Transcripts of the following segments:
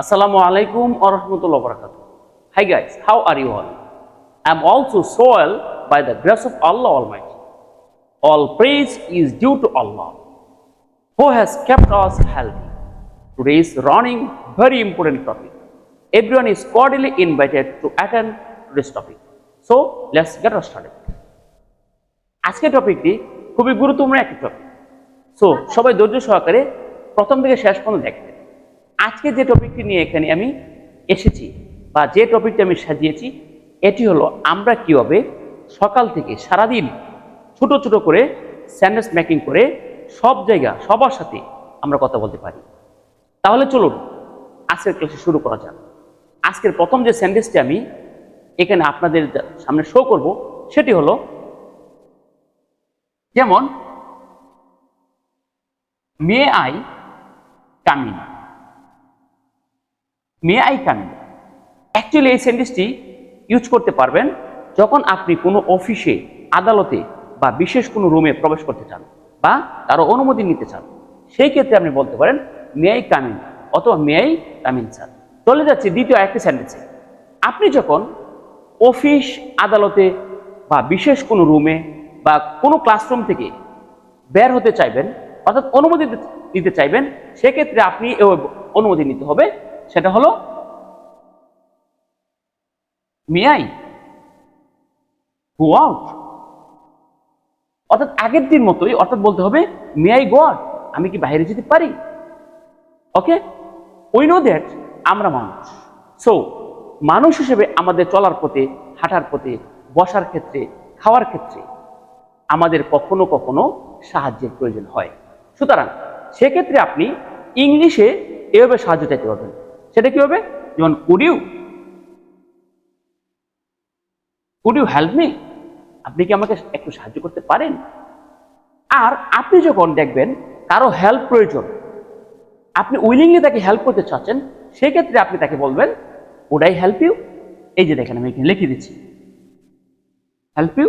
Assalamu alaikum wa rahmatullahi wa barakatuh. Hi guys, how are you all? I am also so well by the grace of Allah Almighty. All praise is due to Allah, who has kept us healthy. Today is running very important topic. Everyone is cordially invited to attend this topic. So let's get started. আজকের টপিকটি খুবই গুরুত্বপূর্ণ একটি topic. So সবাই ধৈর্য সহকারে প্রথম থেকে শেষ পর্যন্ত দেখবেন। আজকে যে টপিকটি নিয়ে এখানে আমি এসেছি বা যে টপিকটি আমি সাজিয়েছি এটি হলো আমরা কিভাবে সকাল থেকে সারাদিন ছোট ছোট করে সেন্টেন্স মেকিং করে সব জায়গা সবার সাথে আমরা কথা বলতে পারি। তাহলে চলুন আজকের ক্লাসে শুরু করা যাক। আজকের প্রথম যে সেন্টেন্সটি আমি এখানে আপনাদের সামনে শো করব সেটি হলো, যেমন may I come in. May I come in actually এই সেন্টেন্সটি ইউজ করতে পারবেন যখন আপনি কোনো অফিসে, আদালতে বা বিশেষ কোনো রুমে প্রবেশ করতে চান বা কারো অনুমতি নিতে চান। সেই ক্ষেত্রে আপনি বলতে পারেন মে আই কাম ইন অথবা may I come in sir. চলে যাচ্ছে দ্বিতীয় আরেকটি সেন্টেন্সে। আপনি যখন অফিস, আদালতে বা বিশেষ কোনো রুমে বা কোনো ক্লাসরুম থেকে বের হতে চাইবেন অর্থাৎ অনুমতি দিতে চাইবেন, সেক্ষেত্রে আপনি অনুমতি নিতে হবে, সেটা হলো মে আই গো আউট। অর্থাৎ আগের দিন মতোই, অর্থাৎ বলতে হবে মে আই গো আউট, আমি কি বাইরে যেতে পারি। ওকে, উই নো দ্যাট আমরা মানুষ। সো মানুষ হিসেবে আমাদের চলার পথে, হাঁটার পথে, বসার ক্ষেত্রে, খাওয়ার ক্ষেত্রে আমাদের কখনো কখনো সাহায্যের প্রয়োজন হয়। সুতরাং সেক্ষেত্রে আপনি ইংলিশে এভাবে সাহায্য চাইতে পারবেন। সেটা কি হবে? যেমন কুড ইউ হেল্প মি, আপনি কি আমাকে একটু সাহায্য করতে পারেন। আর আপনি যখন দেখবেন কারো হেল্প প্রয়োজন, আপনি উইলিংলি তাকে হেল্প করতে চাচ্ছেন, সেক্ষেত্রে আপনি তাকে বলবেন উড আই হেল্প ইউ। এই যে দেখেন আমি এখানে লিখে দিচ্ছি হেল্প ইউ।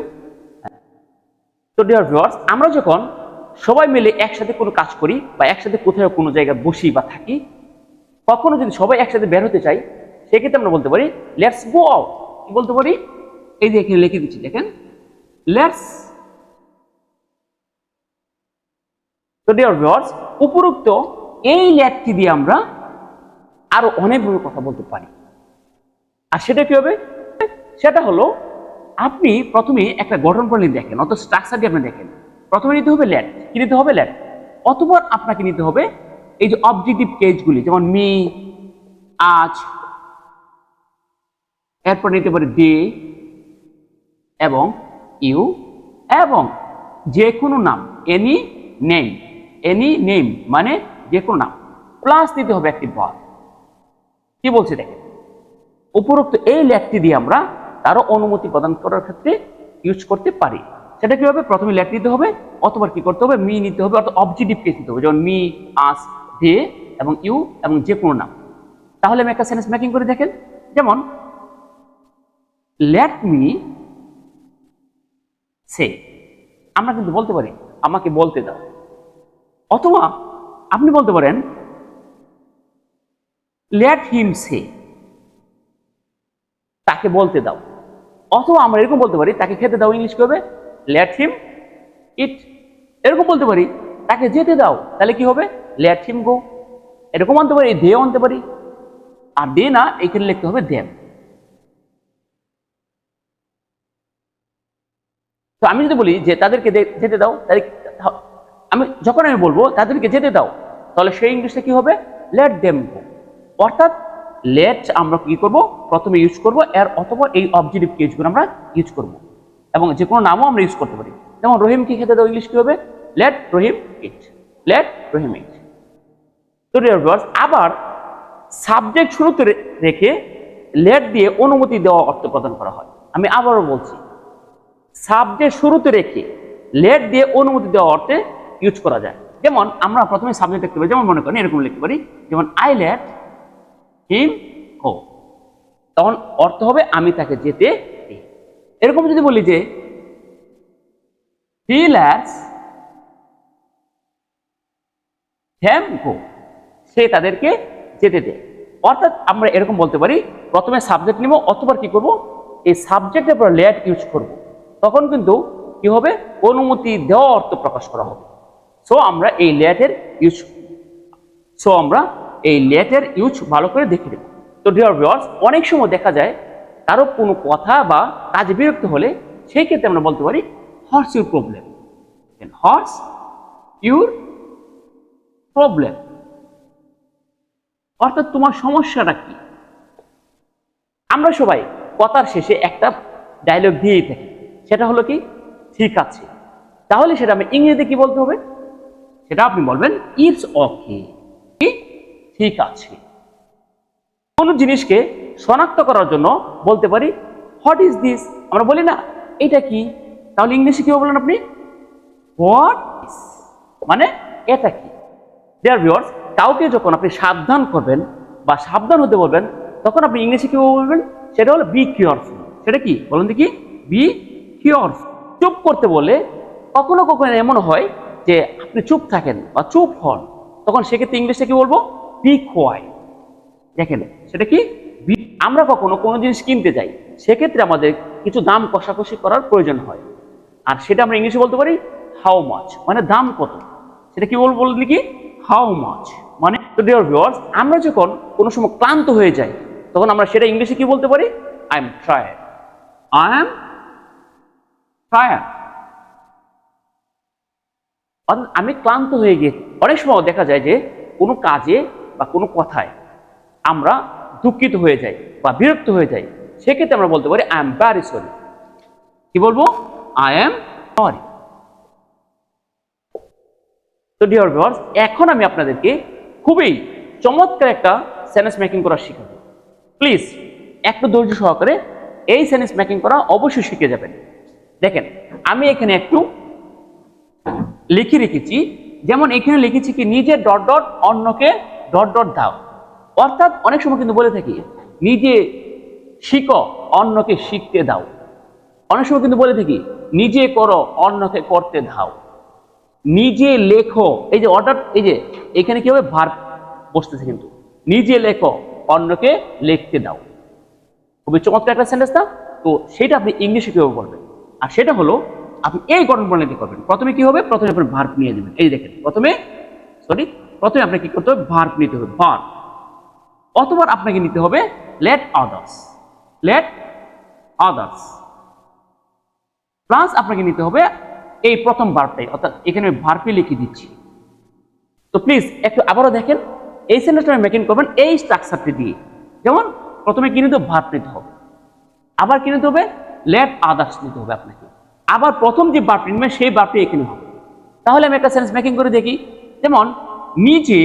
তো ডিয়ার ভিউয়ার্স, আমরা যখন সবাই মিলে একসাথে কোনো কাজ করি বা একসাথে কোথাও কোনো জায়গায় বসি বা থাকি, কখনো যদি সবাই একসাথে বের হতে চাই, সেক্ষেত্রে আমরা বলতে পারি লেটস গো আউট। কি বলতে পারি? এই যে এখানে লিখে দিচ্ছি দেখেন, লেটস। তো ডিয়ার ভিউয়ার্স, উপরোক্ত এই লেটটি দিয়ে আমরা আরো অনেকভাবে কথা বলতে পারি। আর সেটা কি হবে? সেটা হলো আপনি প্রথমে একটা গঠন প্রণালী দেখেন, অর্থাৎ স্ট্রাকচারটি আপনি দেখেন। প্রথমে নিতে হবে লেট। কি নিতে হবে? লেট। অথবা আপনাকে নিতে হবে এই যে অবজেক্টিভ কেসগুলি, যেমন মি, আজ, এরপর নিতে পারে দে এবং ইউ, এবং যে কোনো নাম, এনি নেম। এনি নেম মানে যে কোনো নাম, প্লাস দিতে হবে একটি ভার্ব। কি বলছে দেখেন, উপরোক্ত এই লেটটি দিয়ে আমরা তারও অনুমতি প্রদান করার ক্ষেত্রে ইউজ করতে পারি। সেটা কি হবে? প্রথমে লেট নিতে হবে, অথবা কি করতে হবে? মি নিতে হবে, অর্থাৎ অবজেক্টিভ কেস নিতে হবে, যেমন মি, আস, দে এবং ইউ এবং যে কোনো নাম। তাহলে আমি একটা সেন্টেন্স মেকিং করে দেখেন, যেমন লেট মি সে। আমরা কিন্তু বলতে পারি আমাকে বলতে দাও, অথবা আপনি বলতে পারেন লেট হিম সে, তাকে বলতে দাও। অথবা আমরা এরকম বলতে পারি তাকে খেতে দাও, ইংলিশ করবে লেট হিম ইট। এরকম বলতে পারি তাকে যেতে দাও, তাহলে কি হবে? লেট হিম গো। এরকম আনতে পারি, দে আনতে পারি। আর দে না, এখানে লিখতে হবে দেম। তো আমি যদি বলি যে তাদেরকে যেতে দাও, তাহলে যখন আমি বলবো তাদেরকে যেতে দাও, তাহলে সেই ইংলিশে কি হবে? লেট দেম গো। অর্থাৎ লেট আমরা কি করব? প্রথমে ইউজ করব, এর অথবা এই অবজেক্টিভ কেসগুলো আমরা ইউজ করব, এবং যে কোনো নামও আমরা ইউজ করতে পারি। যেমন রহিম কি খেতে দাও, ইংলিশ কি হবে? লেট রহিম ইট। লেট রহিম ইট। তো ডিয়ার ভিউয়ার্স, আবার সাবজেক্ট শুরুতে রেখে লেট দিয়ে অনুমতি দেওয়া অর্থ প্রদান করা হয়। আমি আবারও বলছি, সাবজেক্ট শুরুতে রেখে লেট দিয়ে অনুমতি দেওয়া অর্থে ইউজ করা যায়। যেমন আমরা প্রথমে সাবজেক্ট লিখতে পারি, যেমন মনে করেন এরকম লিখতে পারি, যেমন আই লেট হিম গো, তখন অর্থ হবে আমি তাকে যেতে দিই। এরকম যদি বলি যে হি লেটস দেম গো, সে তাদেরকে যেতে দেয়। অর্থাৎ আমরা এরকম বলতে পারি, প্রথমে সাবজেক্ট নিব অথবা কি করব, এই সাবজেক্টের পর লেট ইউজ করব, তখন কিন্তু কি হবে, অনুমতি দেওয়া অর্থ প্রকাশ করা হবে। সো আমরা এই লেটের ইউজ ভালো করে দেখে নেব। তো ডিয়ার ভিউয়ার্স, অনেক সময় দেখা যায় কারো কোনো কথা বা কাজে বিরক্ত হলে সেই ক্ষেত্রে আমরা বলতে পারি what's your problem, what's your problem, অর্থাৎ তোমার সমস্যাটা কি। আমরা সবাই কথার শেষে একটা ডায়লগ দিয়েই থাকি, সেটা হলো কি, ঠিক আছে। তাহলে সেটা আমি ইংরেজিতে কি বলতে হবে, সেটা আপনি বলবেন ইটস ওকে, ঠিক আছে। কোন জিনিসকে শনাক্ত করার জন্য বলতে পারি হোয়াট ইজ দিস, আমরা বলি না এটা কি, তাহলে ইংলিশে কি বলবেন আপনি, হোয়াট ইজ, মানে এটা কি। ডিয়ার ভিউয়ার্স, কাউকে যখন আপনি সাবধান করবেন বা সাবধান হতে বলবেন, তখন আপনি ইংলিশে কি বলবেন, সেটা হলো বি কেয়ারফুল। সেটা কি বলেন দেখি, বি কেয়ারফুল। চুপ করতে বলে কখনো কখনো এমন হয় যে আপনি চুপ থাকেন বা চুপ হন, তখন সেক্ষেত্রে ইংলিশে কি বলবো, বি কোয়াইট। দেখেন সেটা কি, আমরা কখনো কোনো জিনিস কিনতে যাই, সেক্ষেত্রে আমাদের কিছু দাম কষাকষি করার প্রয়োজন হয়, আর সেটা আমরা ইংলিশে বলতে পারি হাউ মাচ, মানে দাম কত। সেটা কি বলবো কি, হাউ মাচ। মানে তো ডিয়ার ভিউয়ার্স, আমরা যখন কোনো সময় ক্লান্ত হয়ে যাই, তখন আমরা সেটা ইংলিশে কি বলতে পারি, I am tired, I am tired, অর্থাৎ আমি ক্লান্ত হয়ে গিয়েছি। অনেক সময় দেখা যায় যে কোনো কাজে বা কোনো কথায় আমরা দুঃখিত হয়ে যাই বা বিরক্ত হয়ে যাই, সেক্ষেত্রে আমরা বলতে পারি আই এম ভেরি সরি। কি বলবো, আই এম সরি। তো ডিয়ার ভিউয়ার্স, এখন আমি আপনাদেরকে খুবই চমৎকার একটা সেন্টেন্স মেকিং করা শিখাবো। প্লিজ একটু ধৈর্য সহকারে এই সেন্টেন্স মেকিং করা অবশ্যই শিখে যাবেন। দেখেন আমি এখানে একটু লিখে রেখেছি, যেমন এখানে লিখেছি কি, নিজে ডট ডট অন্যকে ডট ডট দাও। অর্থাৎ অনেক সময় কিন্তু বলে থাকি নিজে শিখো অন্যকে শিখতে দাও। অনেক সময় কিন্তু বলে থাকি নিজে করো অন্যকে করতে দাও। নিজে লেখো, এই যে অর্ডার, এই যে এখানে কি হবে, ভার্ব বসতেছে, কিন্তু নিজে লেখো অন্যকে লিখতে দাও। খুবই চমৎকার একটা সেন্টেন্স না? তো সেটা আপনি ইংলিশে কিভাবে বলবেন, আর সেটা হলো আপনি এই গঠন প্রণালীতে করবেন। প্রথমে কি হবে, প্রথমে আপনি ভার্ব নিয়ে দেবেন। এই দেখেন প্রথমে আপনাকে কি করতে হবে, ভার্ব নিতে হবে, ভার্ব। অথবা আপনাকে নিতে হবে let others, let others, plus আপনাকে নিতে হবে এই প্রথম ভার্বটাই, অর্থাৎ এখানে আমি ভার্বই লিখে দিচ্ছি। তো প্লিজ একটু আবারও দেখেন, এই সেন্টেন্সটা আপনি মেকিং করবেন এই স্ট্রাকচারটি দিয়ে। যেমন প্রথমে কি নিতে হবে, ভার্ব নিতে হবে, আবার কি নিতে হবে, লেট আদার্স নিতে হবে আপনাকে, আবার প্রথম যে ভার্বটি নেবেন সেই ভার্বটি এখানে হবে। তাহলে আমি একটা সেন্টেন্স মেকিং করে দেখি। যেমন নিজে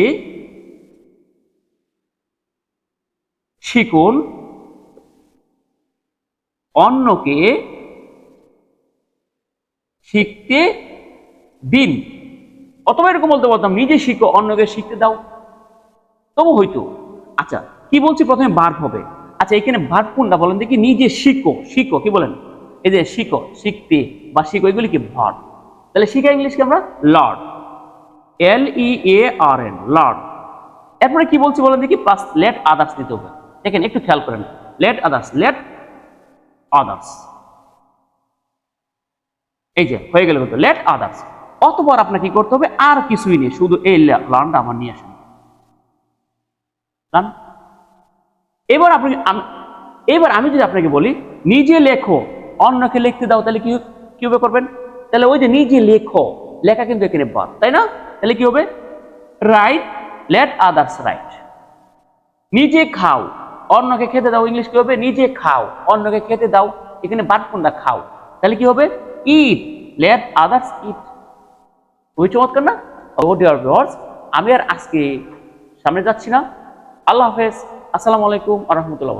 শিখুন অন্যকে শিখতে দিন, অথবা এরকম বলতে পারতাম নিজে শিখো অন্যকে শিখতে দাও, তবু হইতো। আচ্ছা কি বলছি, প্রথমে ভার্ব হবে। আচ্ছা এখানে ভার্ব কোনটা বলেন দেখি, নিজে শিখো, শিখো কি বলেন, এই যে শিখো, শিখতে বা শিখো, এগুলি কি ভার্ব। তাহলে শিখা ইংলিশকে আমরা লার্ন, LEARN, লার্ন। এরপরে কি বলছি বলেন দেখি, প্লাস লেট আদার্স দিতে হবে। দেখেন একটু খেয়াল করেন, লেট আদার্স, লেট আদার্স, এই যে হয়ে গেল কিন্তু লেট আদার্স। অতঃপর আপনাকে কি করতে হবে, আর কিছুই নেই, শুধু এই লার্নটা আমার নিয়ে আসেন। এবার আমি যদি আপনাকে বলি নিজে লেখো অন্যকে লিখতে দাও, তাহলে কিভাবে করবেন? তাহলে ওই যে নিজে লেখো, লেখা কিন্তু এখানে ভার্ব, তাই না? তাহলে কি হবে, রাইট, লেট আদার্স রাইট। নিজে খাও অন্যকে খেতে দাও, ইংলিশ কি হবে, নিজে খাও অন্যকে খেতে দাও। এখানে ভার্ব কোনটা, খাও, তাহলে কি হবে, ইট, লেট আদার্স ইট। খুবই চমৎকার না? ও ডিয়ার ভিউয়ার্স, আমি আর আজকে সামনে যাচ্ছি না। আল্লাহ হাফেজ, আসসালামু আলাইকুম ওয়া রাহমাতুল্লাহ।